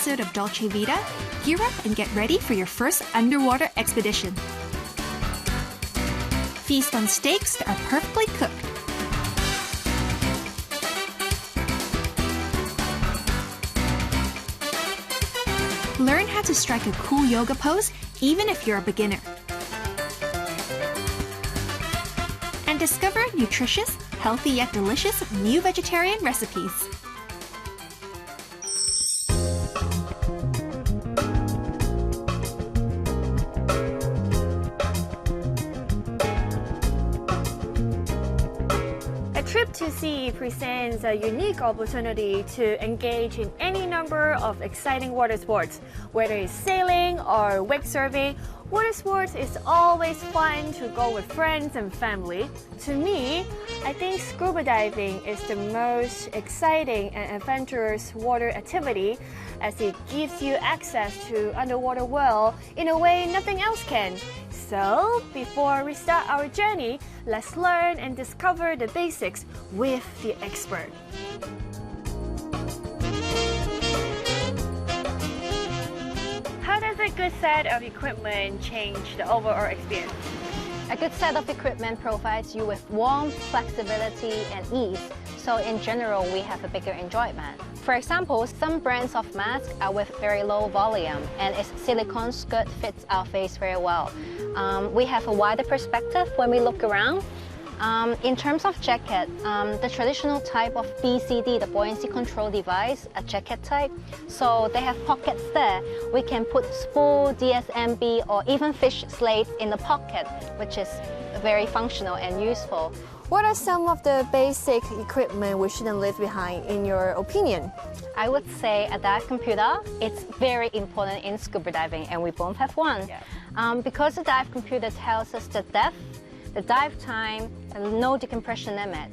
episode of Dolce Vita, gear up and get ready for your first underwater expedition. Feast on steaks that are perfectly cooked. Learn how to strike a cool yoga pose even if you're a beginner. And discover nutritious, healthy yet delicious new vegetarian recipes. A trip to sea presents a unique opportunity to engage in any number of exciting water sports. Whether it's sailing or wake surfing, water sports is always fun to go with friends and family. To me, I think scuba diving is the most exciting and adventurous water activity, as it gives you access to underwater world in a way nothing else can. So, before we start our journey, let's learn and discover the basics with the expert. How does a good set of equipment change the overall experience? A good set of equipment provides you with warmth, flexibility, and ease. So in general, we have a bigger enjoyment. For example, some brands of masks are with very low volume, and its silicone skirt fits our face very well. We have a wider perspective when we look around. In terms of jacket, the traditional type of BCD, the buoyancy control device, a jacket type, so they have pockets there. We can put spool, DSMB, or even fish slates in the pocket, which is very functional and useful. What are some of the basic equipment we shouldn't leave behind, in your opinion? I would say a dive computer. It's very important in scuba diving, and we both have one. Yeah. Because the dive computer tells us the depth, the dive time, and no decompression limit,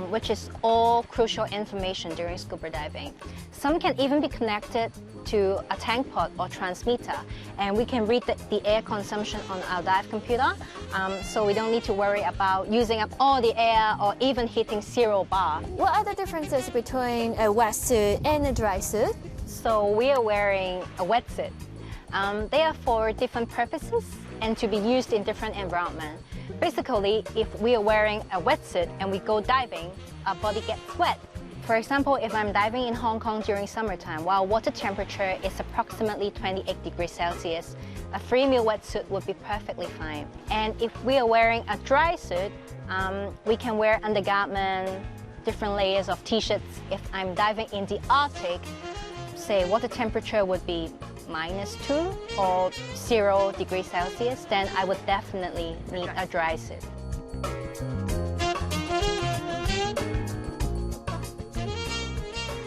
which is all crucial information during scuba diving. Some can even be connected to a tank pod or transmitter, and we can read the air consumption on our dive computer, so we don't need to worry about using up all the air or even hitting 0 bar. What are the differences between a wetsuit and a dry suit? So we are wearing a wetsuit. They are for different purposes and to be used in different environments. Basically, if we are wearing a wetsuit and we go diving, our body gets wet. For example, if I'm diving in Hong Kong during summertime, while water temperature is approximately 28 degrees Celsius, a 3-meal wetsuit would be perfectly fine. And if we are wearing a dry suit, we can wear undergarment, different layers of t-shirts. If I'm diving in the Arctic, say water temperature would be -2 or 0 degrees Celsius, then I would definitely need a dry suit.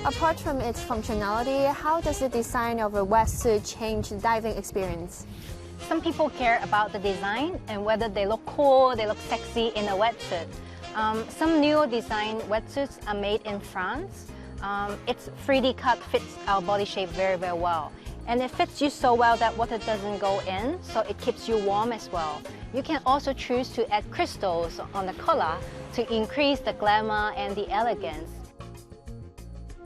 Apart from its functionality, how does the design of a wetsuit change the diving experience? Some people care about the design and whether they look cool, they look sexy in a wetsuit. Some new design wetsuits are made in France. Its 3D cut fits our body shape very, very well. And it fits you so well that water doesn't go in, so it keeps you warm as well. You can also choose to add crystals on the collar to increase the glamour and the elegance.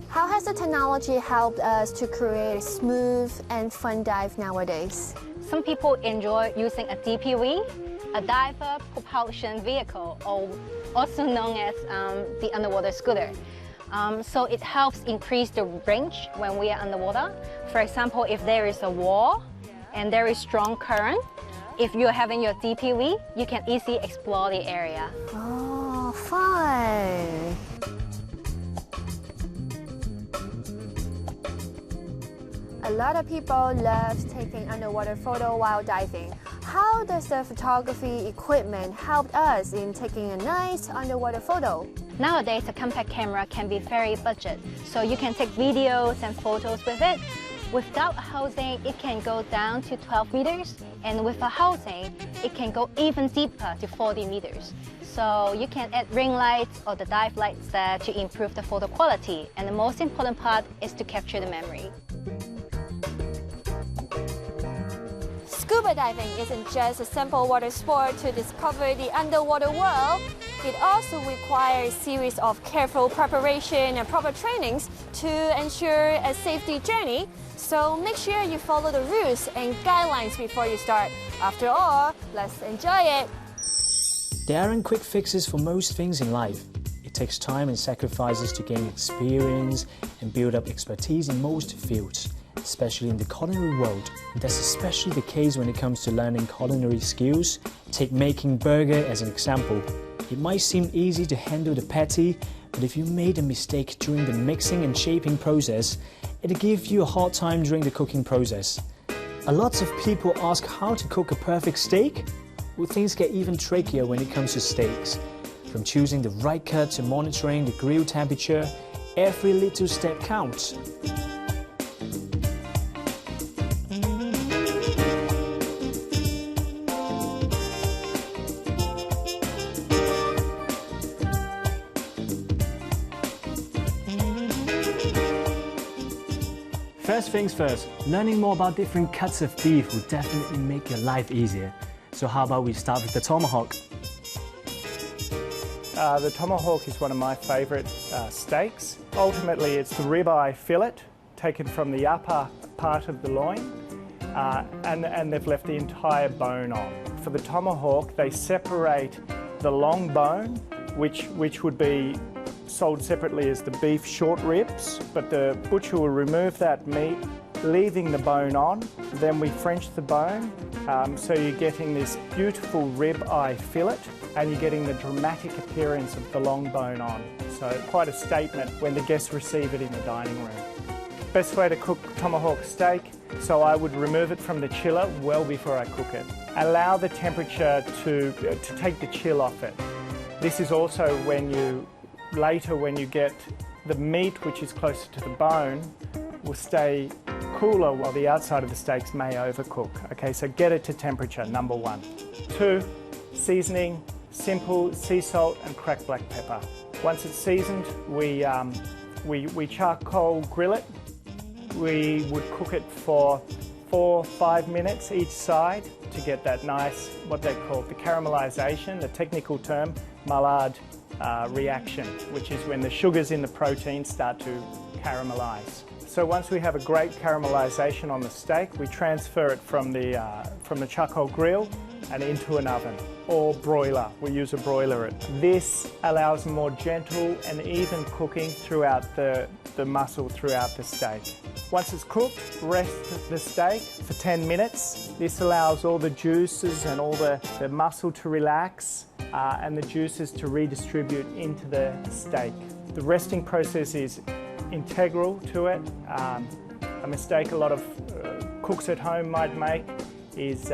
How has the technology helped us to create a smooth and fun dive nowadays? Some people enjoy using a DPV, a diver propulsion vehicle, or also known as the underwater scooter. So it helps increase the range when we are underwater. For example, if there is a wall and there is strong current, if you're having your DPV, you can easily explore the area. Oh, fun! A lot of people love taking underwater photo while diving. How does the photography equipment help us in taking a nice underwater photo? Nowadays, a compact camera can be very budget, so you can take videos and photos with it. Without a housing, it can go down to 12 meters, and with a housing, it can go even deeper to 40 meters. So you can add ring lights or the dive lights there to improve the photo quality, and the most important part is to capture the memory. Scuba diving isn't just a simple water sport to discover the underwater world. It also requires a series of careful preparation and proper trainings to ensure a safety journey. So make sure you follow the rules and guidelines before you start. After all, let's enjoy it. There aren't quick fixes for most things in life. It takes time and sacrifices to gain experience and build up expertise in most fields, especially in the culinary world. And that's especially the case when it comes to learning culinary skills. Take making burger as an example. It might seem easy to handle the patty, but if you made a mistake during the mixing and shaping process, it'll give you a hard time during the cooking process. A lot of people ask how to cook a perfect steak. Well, things get even trickier when it comes to steaks. From choosing the right cut to monitoring the grill temperature, every little step counts. First things first, learning more about different cuts of beef will definitely make your life easier. So how about we start with the tomahawk? The tomahawk is one of my favourite steaks. Ultimately, it's the ribeye fillet taken from the upper part of the loin, and they've left the entire bone on. For the tomahawk, they separate the long bone, which would be sold separately as the beef short ribs, but the butcher will remove that meat, leaving the bone on. Then we French the bone, so you're getting this beautiful rib-eye fillet, and you're getting the dramatic appearance of the long bone on. So quite a statement when the guests receive it in the dining room. Best way to cook tomahawk steak, so I would remove it from the chiller well before I cook it. Allow the temperature to take the chill off it. This is also when you get the meat, which is closer to the bone, will stay cooler while the outside of the steaks may overcook. Okay, so get it to temperature, number one. 2, seasoning, simple sea salt and cracked black pepper. Once it's seasoned, we charcoal grill it. We would cook it for 4-5 minutes each side to get that nice, what they call the caramelization, the technical term, Maillard reaction, which is when the sugars in the protein start to caramelize. So once we have a great caramelization on the steak, we transfer it from the charcoal grill and into an oven or broiler. We use a broiler. This allows more gentle and even cooking throughout the muscle throughout the steak. Once it's cooked, rest the steak for 10 minutes. This allows all the juices and all the muscle to relax and the juices to redistribute into the steak. The resting process is integral to it. A mistake a lot of cooks at home might make is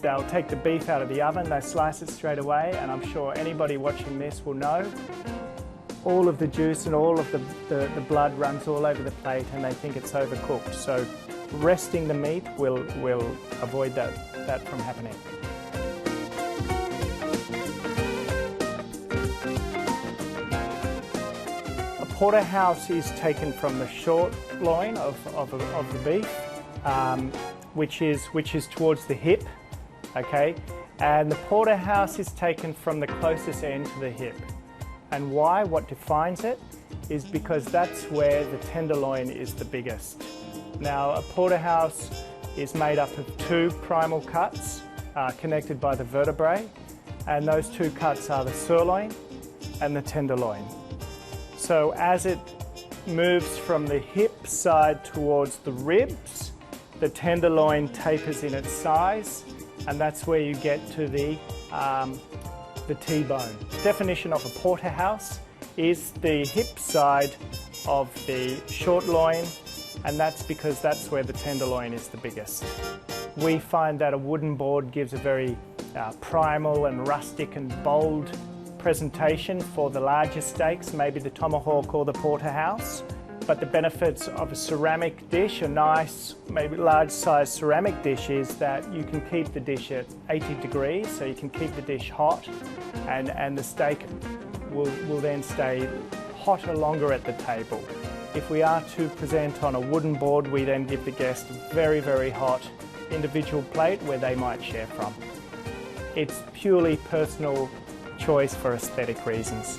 they'll take the beef out of the oven, they slice it straight away, and I'm sure anybody watching this will know all of the juice and all of the blood runs all over the plate and they think it's overcooked. So resting the meat will avoid that from happening. A porterhouse is taken from the short loin of the beef, which is towards the hip, okay? And the porterhouse is taken from the closest end to the hip. And why? What defines it is because that's where the tenderloin is the biggest. Now, a porterhouse is made up of 2 primal cuts connected by the vertebrae, and those 2 cuts are the sirloin and the tenderloin. So as it moves from the hip side towards the ribs, the tenderloin tapers in its size, and that's where you get to the T-bone. Definition of a porterhouse is the hip side of the short loin, and that's because that's where the tenderloin is the biggest. We find that a wooden board gives a very primal and rustic and bold presentation for the larger steaks, maybe the tomahawk or the porterhouse. But the benefits of a ceramic dish, a nice, maybe large-sized ceramic dish, is that you can keep the dish at 80 degrees, so you can keep the dish hot, and the steak will then stay hotter longer at the table. If we are to present on a wooden board, we then give the guest a very, very hot individual plate where they might share from. It's purely personal choice for aesthetic reasons.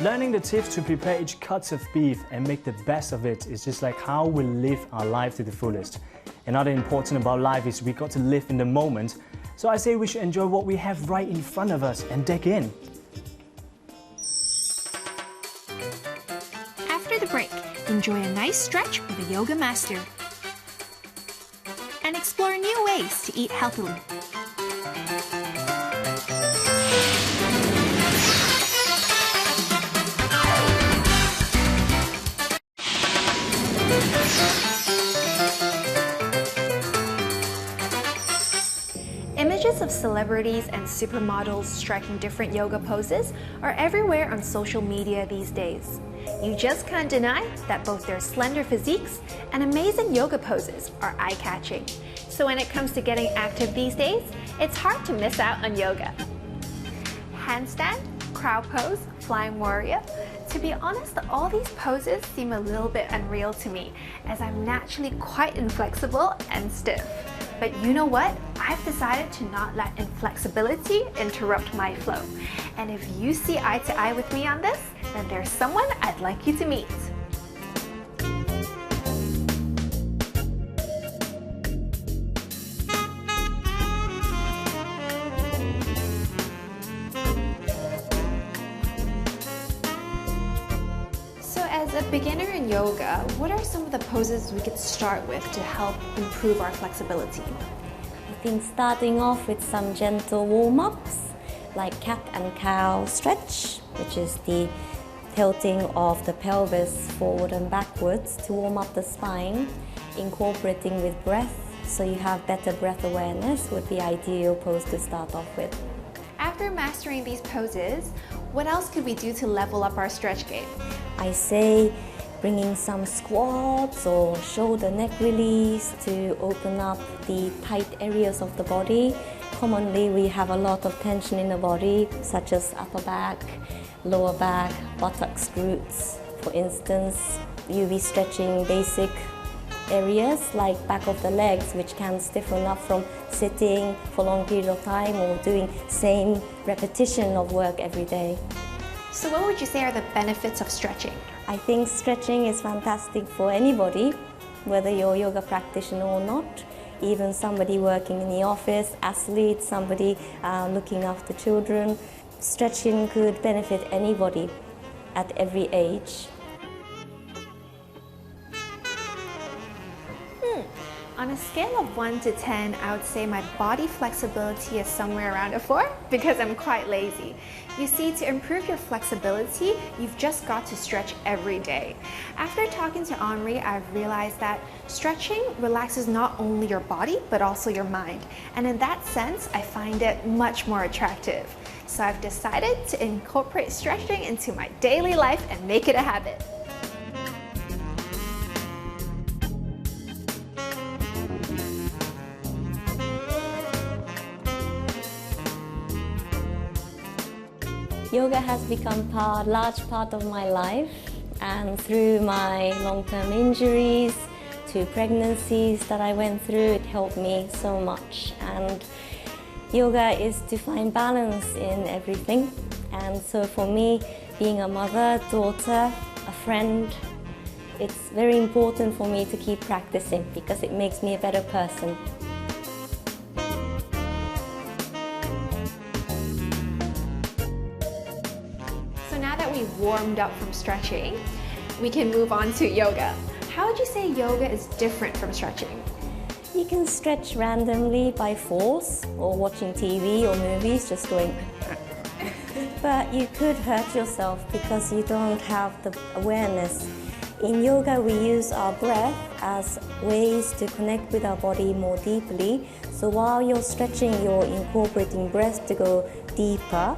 Learning the tips to prepare each cut of beef and make the best of it is just like how we live our life to the fullest. Another important about life is we got to live in the moment. So I say we should enjoy what we have right in front of us and dig in. After the break, enjoy a nice stretch with a yoga master. And explore new ways to eat healthily. Images of celebrities and supermodels striking different yoga poses are everywhere on social media these days. You just can't deny that both their slender physiques and amazing yoga poses are eye-catching. So when it comes to getting active these days, it's hard to miss out on yoga. Handstand, crowd pose, flying warrior. To be honest, all these poses seem a little bit unreal to me, as I'm naturally quite inflexible and stiff. But you know what? I've decided to not let inflexibility interrupt my flow. And if you see eye to eye with me on this, then there's someone I'd like you to meet. So as a beginner in yoga, what are some of the poses we could start with to help improve our flexibility? I think starting off with some gentle warm-ups like cat and cow stretch, which is the tilting of the pelvis forward and backwards to warm up the spine, incorporating with breath so you have better breath awareness would be ideal pose to start off with. After mastering these poses, what else could we do to level up our stretch game? I say bringing some squats or shoulder neck release to open up the tight areas of the body. Commonly we have a lot of tension in the body, such as upper back, lower back, buttocks, glutes. For instance, you'll be stretching basic areas like back of the legs, which can stiffen up from sitting for long period of time or doing same repetition of work every day. So what would you say are the benefits of stretching? I think stretching is fantastic for anybody, whether you're a yoga practitioner or not, even somebody working in the office, athlete, somebody looking after children. Stretching could benefit anybody at every age. On a scale of 1 to 10, I would say my body flexibility is somewhere around a 4 because I'm quite lazy. You see, to improve your flexibility, you've just got to stretch every day. After talking to Henri, I've realized that stretching relaxes not only your body, but also your mind. And in that sense, I find it much more attractive. So I've decided to incorporate stretching into my daily life and make it a habit. Yoga has become a large part of my life, and through my long-term injuries to pregnancies that I went through, it helped me so much. And yoga is to find balance in everything. And so for me, being a mother, daughter, a friend, it's very important for me to keep practicing because it makes me a better person. Warmed up from stretching, we can move on to yoga. How would you say yoga is different from stretching? You can stretch randomly by force or watching TV or movies, just going but you could hurt yourself because you don't have the awareness. In yoga we use our breath as ways to connect with our body more deeply. So while you're stretching, you're incorporating breath to go deeper.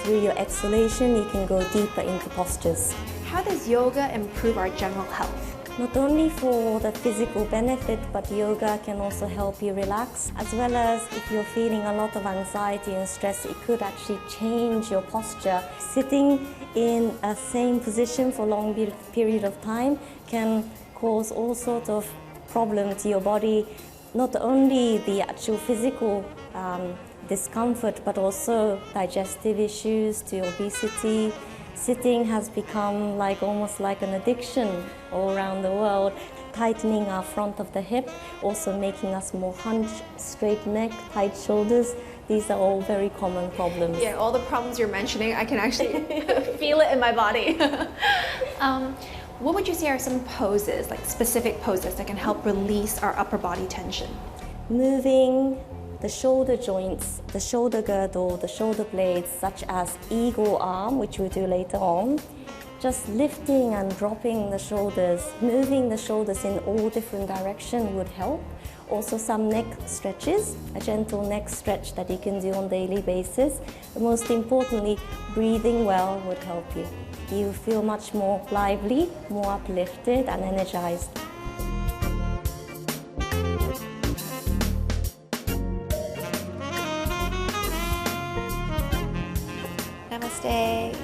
Through your exhalation, you can go deeper into postures. How does yoga improve our general health? Not only for the physical benefit, but yoga can also help you relax. As well as if you're feeling a lot of anxiety and stress, it could actually change your posture. Sitting in a same position for a long period of time can cause all sorts of problems to your body. Not only the actual physical discomfort, but also digestive issues to obesity, Sitting has become almost like an addiction all around the world. Tightening our front of the hip, also making us more hunched, straight neck, tight shoulders. These are all very common problems. Yeah, all the problems you're mentioning, I can actually feel it in my body. What would you say are some poses, like specific poses that can help release our upper body tension? Moving the shoulder joints, the shoulder girdle, the shoulder blades, such as eagle arm, which we'll do later on. Just lifting and dropping the shoulders, moving the shoulders in all different directions would help. Also some neck stretches, a gentle neck stretch that you can do on a daily basis. But most importantly, breathing well would help you. You feel much more lively, more uplifted and energized. Namaste.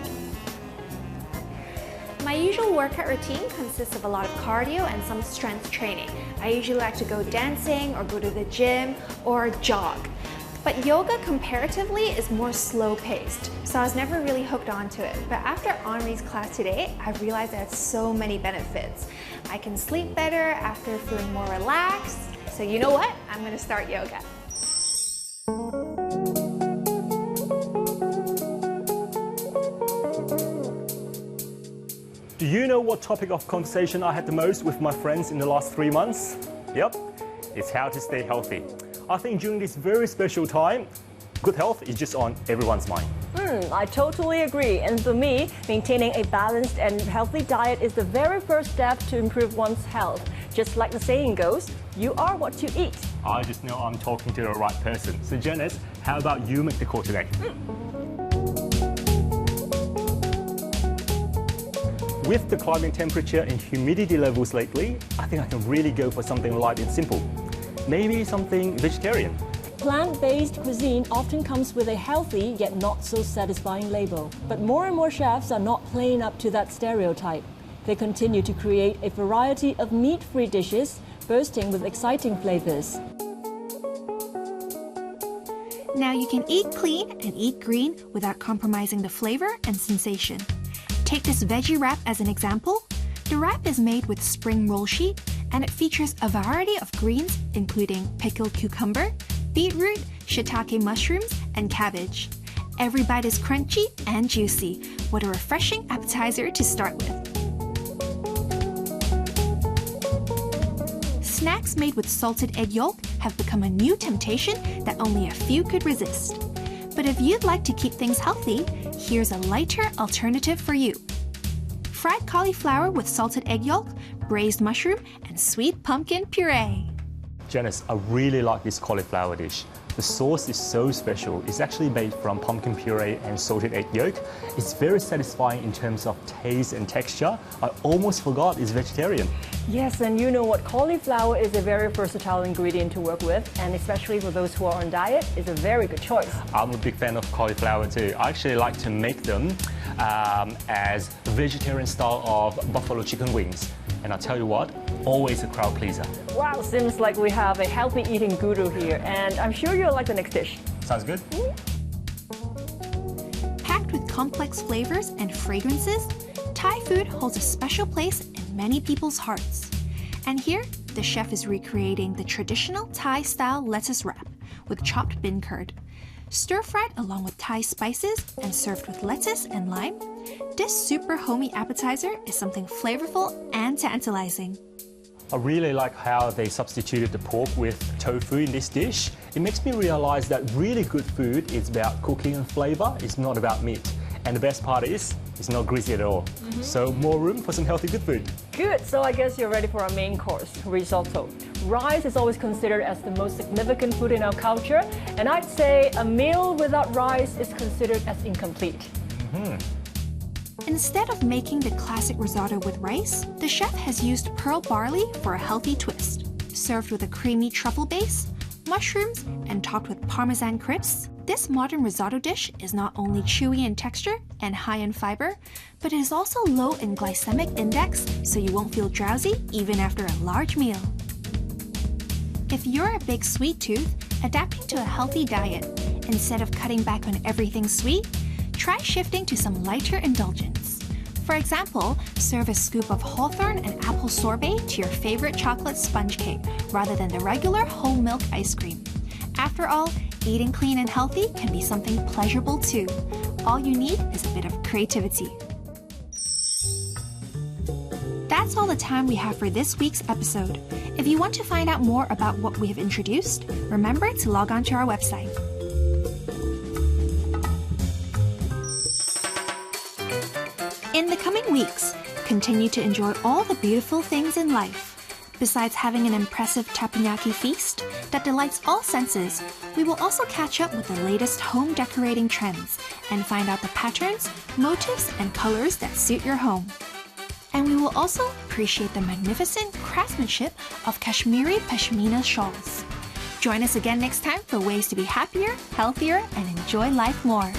My usual workout routine consists of a lot of cardio and some strength training. I usually like to go dancing or go to the gym or jog. But yoga comparatively is more slow-paced, so I was never really hooked onto it. But after Henri's class today, I realized it had so many benefits. I can sleep better after feeling more relaxed. So you know what? I'm gonna start yoga. Do you know what topic of conversation I had the most with my friends in the last 3 months? Yep, it's how to stay healthy. I think during this very special time, good health is just on everyone's mind. I totally agree. And for me, maintaining a balanced and healthy diet is the very first step to improve one's health. Just like the saying goes, you are what you eat. I just know I'm talking to the right person. So Janice, how about you make the call today? With the climbing temperature and humidity levels lately, I think I can really go for something light and simple. Maybe something vegetarian. Plant-based cuisine often comes with a healthy yet not so satisfying label. But more and more chefs are not playing up to that stereotype. They continue to create a variety of meat-free dishes, bursting with exciting flavors. Now you can eat clean and eat green without compromising the flavor and sensation. Take this veggie wrap as an example. The wrap is made with spring roll sheet and it features a variety of greens including pickled cucumber, beetroot, shiitake mushrooms, and cabbage. Every bite is crunchy and juicy. What a refreshing appetizer to start with. Snacks made with salted egg yolk have become a new temptation that only a few could resist. But if you'd like to keep things healthy, here's a lighter alternative for you. Fried cauliflower with salted egg yolk, braised mushroom, and sweet pumpkin puree. Janice, I really like this cauliflower dish. The sauce is so special. It's actually made from pumpkin puree and salted egg yolk. It's very satisfying in terms of taste and texture. I almost forgot it's vegetarian. Yes, and you know what? Cauliflower is a very versatile ingredient to work with, and especially for those who are on diet, it's a very good choice. I'm a big fan of cauliflower too. I actually like to make them as vegetarian style of buffalo chicken wings. And I'll tell you what, always a crowd pleaser. Wow, seems like we have a healthy eating guru here, and I'm sure you'll like the next dish. Sounds good. Packed with complex flavors and fragrances, Thai food holds a special place in many people's hearts. And here, the chef is recreating the traditional Thai-style lettuce wrap with chopped bean curd. Stir-fried along with Thai spices and served with lettuce and lime, this super homey appetizer is something flavorful and tantalizing. I really like how they substituted the pork with tofu in this dish. It makes me realize that really good food is about cooking and flavor, it's not about meat. And the best part is, it's not greasy at all. So more room for some healthy good food. Good, so I guess you're ready for our main course, risotto. Rice is always considered as the most significant food in our culture, and I'd say a meal without rice is considered as incomplete. Instead of making the classic risotto with rice, the chef has used pearl barley for a healthy twist. Served with a creamy truffle base, mushrooms, and topped with Parmesan crisps, this modern risotto dish is not only chewy in texture and high in fiber, but it is also low in glycemic index, so you won't feel drowsy even after a large meal. If you're a big sweet tooth, adapting to a healthy diet, instead of cutting back on everything sweet, try shifting to some lighter indulgence. For example, serve a scoop of hawthorn and apple sorbet to your favorite chocolate sponge cake rather than the regular whole milk ice cream. After all, eating clean and healthy can be something pleasurable too. All you need is a bit of creativity. That's all the time we have for this week's episode. If you want to find out more about what we have introduced, remember to log on to our website. In the coming weeks, continue to enjoy all the beautiful things in life. Besides having an impressive teppanyaki feast that delights all senses, we will also catch up with the latest home decorating trends and find out the patterns, motifs, and colors that suit your home. And we will also appreciate the magnificent craftsmanship of Kashmiri Pashmina shawls. Join us again next time for ways to be happier, healthier, and enjoy life more.